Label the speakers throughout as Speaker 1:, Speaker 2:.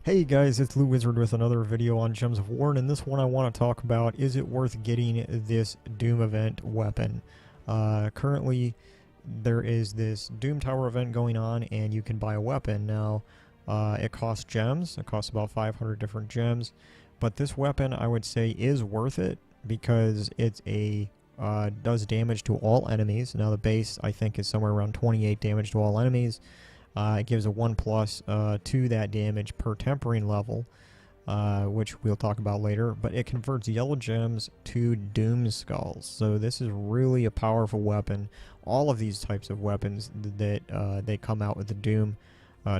Speaker 1: Hey guys, it's Lou Wizard with another video on Gems of War, and in this one I want to talk about, is it worth getting this Doom event weapon? Currently, there is this Doom Tower event going on, and you can buy a weapon. Now, it costs gems. It costs about 500 different gems, but this weapon I would say is worth it because it's does damage to all enemies. Now the base I think is somewhere around 28 damage to all enemies. It gives a 1+ to that damage per tempering level, which we'll talk about later, but it converts yellow gems to doom skulls. So this is really a powerful weapon. All of these types of weapons that they come out with the Doom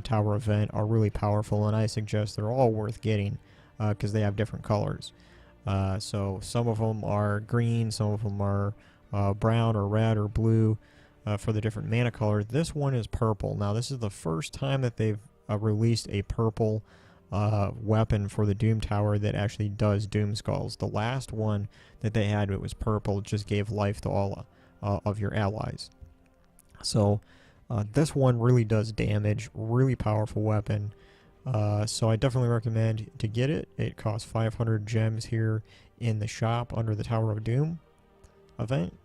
Speaker 1: Tower event are really powerful, and I suggest they're all worth getting because they have different colors. So some of them are green, some of them are brown or red or blue. For the different mana colors. This one is purple. Now this is the first time that they've released a purple weapon for the Doom Tower that actually does Doom Skulls. The last one that they had, it was purple, it just gave life to all of your allies. So this one really does damage, really powerful weapon. So I definitely recommend to get it. It costs 500 gems here in the shop under the Tower of Doom event.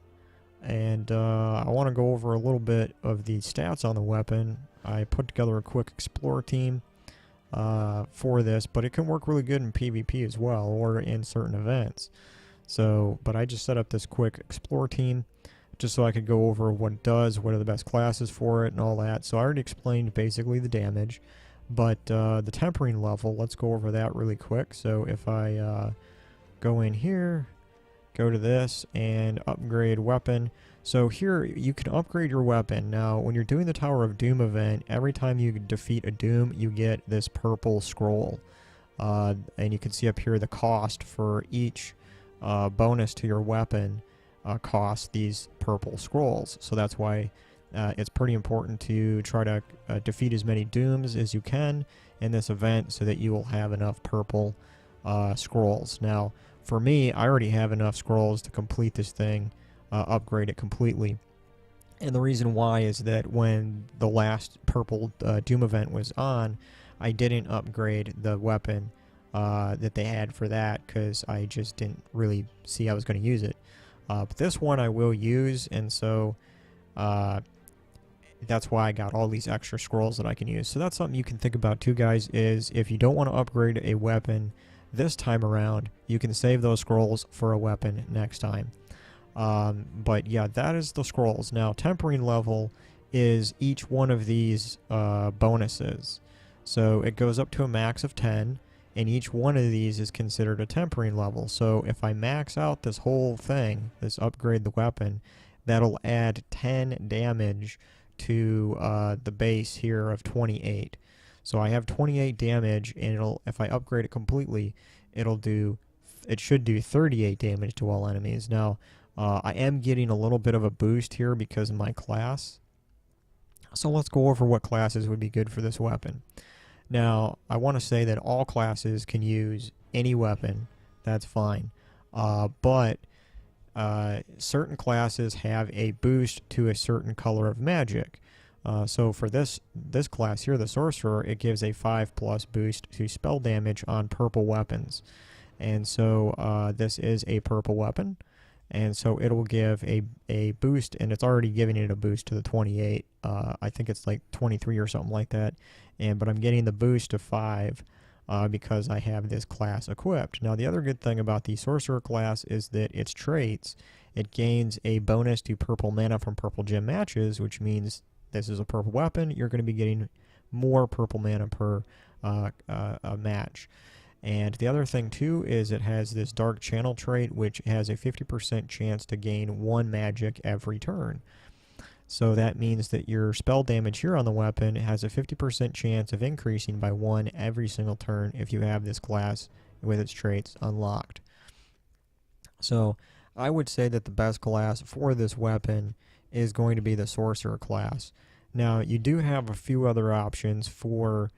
Speaker 1: And I want to go over a little bit of the stats on the weapon. I put together a quick explore team for this, but it can work really good in PvP as well, or in certain events. So, but I just set up this quick explore team just so I could go over what it does, what are the best classes for it, and all that. So I already explained basically the damage, but the tempering level, let's go over that really quick. So if I go in here, go to this and upgrade weapon. So here you can upgrade your weapon. Now when you're doing the Tower of Doom event, every time you defeat a Doom you get this purple scroll, and you can see up here the cost for each bonus to your weapon costs these purple scrolls. So that's why it's pretty important to try to defeat as many Dooms as you can in this event so that you will have enough purple scrolls. Now for me, I already have enough scrolls to complete this thing, upgrade it completely. And the reason why is that when the last purple Doom event was on, I didn't upgrade the weapon that they had for that because I just didn't really see I was going to use it. But this one I will use, and so that's why I got all these extra scrolls that I can use. So that's something you can think about too, guys, is if you don't want to upgrade a weapon this time around, you can save those scrolls for a weapon next time. But yeah, that is the scrolls. Now tempering level is each one of these bonuses. So it goes up to a max of 10, and each one of these is considered a tempering level. So if I max out this whole thing, this upgrade the weapon, that'll add 10 damage to the base here of 28. So I have 28 damage, and it'll, if I upgrade it completely, it should do 38 damage to all enemies. Now, I am getting a little bit of a boost here because of my class. So let's go over what classes would be good for this weapon. Now, I want to say that all classes can use any weapon. That's fine. But certain classes have a boost to a certain color of magic. So for this class here, the Sorcerer, it gives a 5+ boost to spell damage on purple weapons. And so this is a purple weapon, and so it'll give a boost, and it's already giving it a boost to the 28. I think it's like 23 or something like that. But I'm getting the boost to 5 because I have this class equipped. Now the other good thing about the Sorcerer class is that its traits, it gains a bonus to purple mana from purple gem matches, which means this is a purple weapon, you're going to be getting more purple mana per a match. And the other thing too is it has this dark channel trait, which has a 50% chance to gain 1 magic every turn. So that means that your spell damage here on the weapon has a 50% chance of increasing by 1 every single turn if you have this class with its traits unlocked. So I would say that the best class for this weapon is going to be the Sorcerer class. Now you do have a few other options for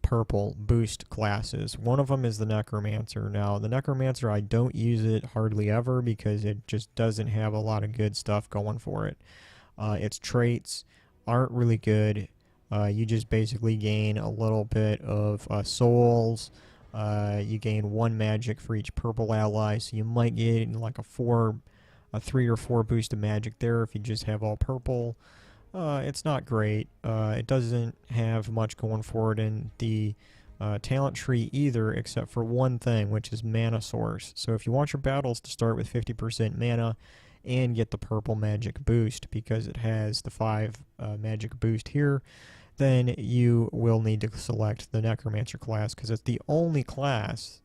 Speaker 1: purple boost classes. One of them is the Necromancer. Now the Necromancer, I don't use it hardly ever because it just doesn't have a lot of good stuff going for it. Its traits aren't really good. You just basically gain a little bit of souls. You gain 1 magic for each purple ally, so you might get like a 3 or 4 boost of magic there if you just have all purple. It's not great. It doesn't have much going for it in the talent tree either, except for one thing, which is mana source. So if you want your battles to start with 50% mana and get the purple magic boost, because it has the 5 magic boost here, then you will need to select the Necromancer class, because it's the only class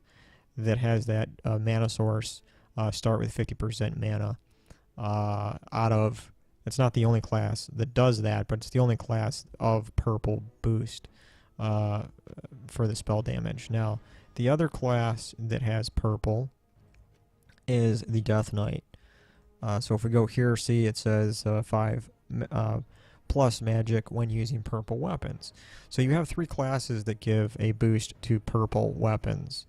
Speaker 1: that has that mana source start with 50% mana it's not the only class that does that, but it's the only class of purple boost for the spell damage. Now, the other class that has purple is the Death Knight. So if we go here, see it says 5 plus magic when using purple weapons. So you have 3 classes that give a boost to purple weapons.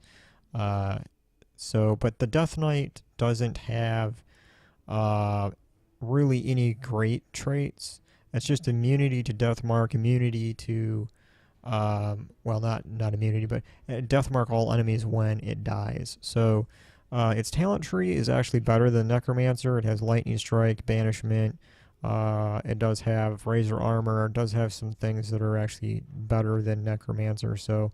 Speaker 1: But the Death Knight doesn't have really any great traits. It's just immunity to death mark, immunity to well, not immunity, but death mark all enemies when it dies. So its talent tree is actually better than Necromancer. It has lightning strike, banishment. It does have razor armor. It does have some things that are actually better than Necromancer. So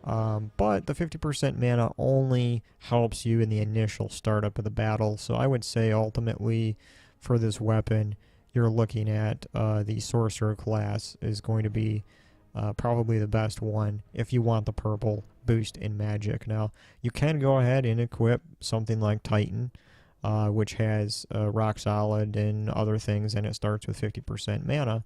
Speaker 1: but the 50% mana only helps you in the initial startup of the battle. So I would say ultimately for this weapon, you're looking at the Sorcerer class is going to be probably the best one if you want the purple boost in magic. Now, you can go ahead and equip something like Titan, which has Rock Solid and other things, and it starts with 50% mana.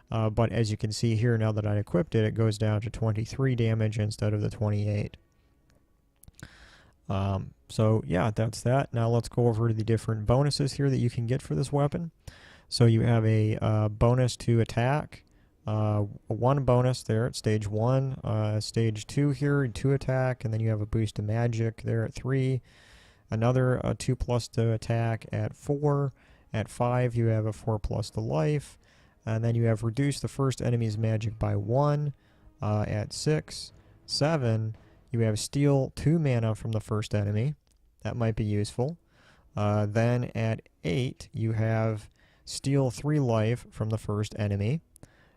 Speaker 1: But as you can see here, now that I equipped it, it goes down to 23 damage instead of the 28. So yeah, that's that. Now let's go over to the different bonuses here that you can get for this weapon. So you have a bonus to attack, 1 bonus there at stage 1, stage 2 here, 2 attack, and then you have a boost to magic there at 3, another 2 plus to attack at 4, at 5 you have a 4 plus to life, and then you have reduced the first enemy's magic by 1 at 6, 7, you have steal 2 mana from the first enemy. That might be useful. Then at 8, you have steal 3 life from the first enemy.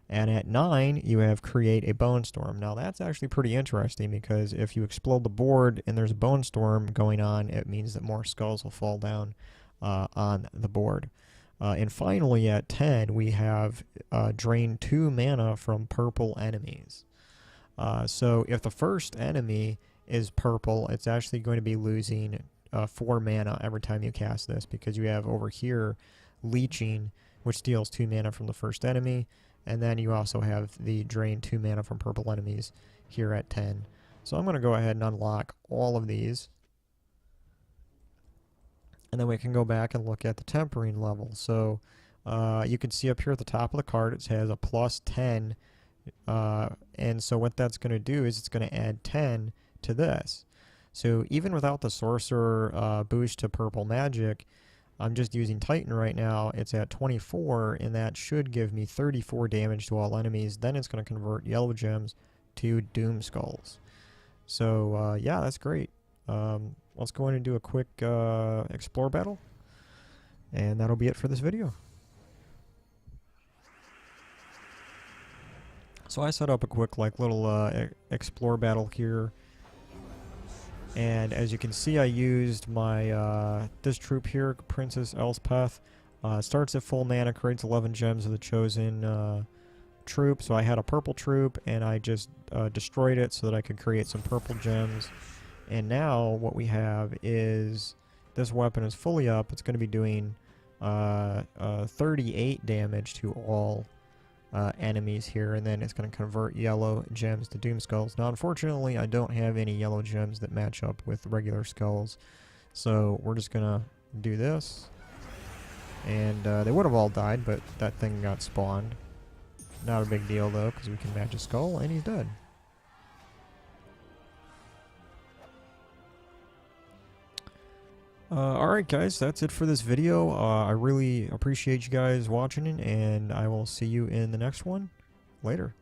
Speaker 1: And at 9, you have create a bone storm. Now that's actually pretty interesting, because if you explode the board and there's a bone storm going on, it means that more skulls will fall down on the board. And finally at 10, we have drain 2 mana from purple enemies. So if the first enemy is purple, it's actually going to be losing 4 mana every time you cast this, because you have over here leeching, which steals 2 mana from the first enemy, and then you also have the drain 2 mana from purple enemies here at 10. So I'm going to go ahead and unlock all of these, and then we can go back and look at the tempering level. So you can see up here at the top of the card it has a plus 10, and so what that's going to do is it's going to add 10 to this. So even without the Sorcerer boost to purple magic, I'm just using Titan right now, it's at 24, and that should give me 34 damage to all enemies. Then it's going to convert yellow gems to Doom Skulls. So yeah, that's great. Let's go in and do a quick explore battle, and that'll be it for this video. So I set up a quick little explore battle here, and as you can see, I used my this troop here, Princess Elspeth. Starts at full mana, creates 11 gems of the chosen troop. So I had a purple troop, and I just destroyed it so that I could create some purple gems. And now what we have is this weapon is fully up. It's going to be doing 38 damage to all enemies here, and then it's going to convert yellow gems to Doom Skulls. Now, unfortunately, I don't have any yellow gems that match up with regular skulls, so we're just going to do this. And they would have all died, but that thing got spawned. Not a big deal, though, because we can match a skull, and he's dead. Alright guys, that's it for this video. I really appreciate you guys watching, and I will see you in the next one. Later.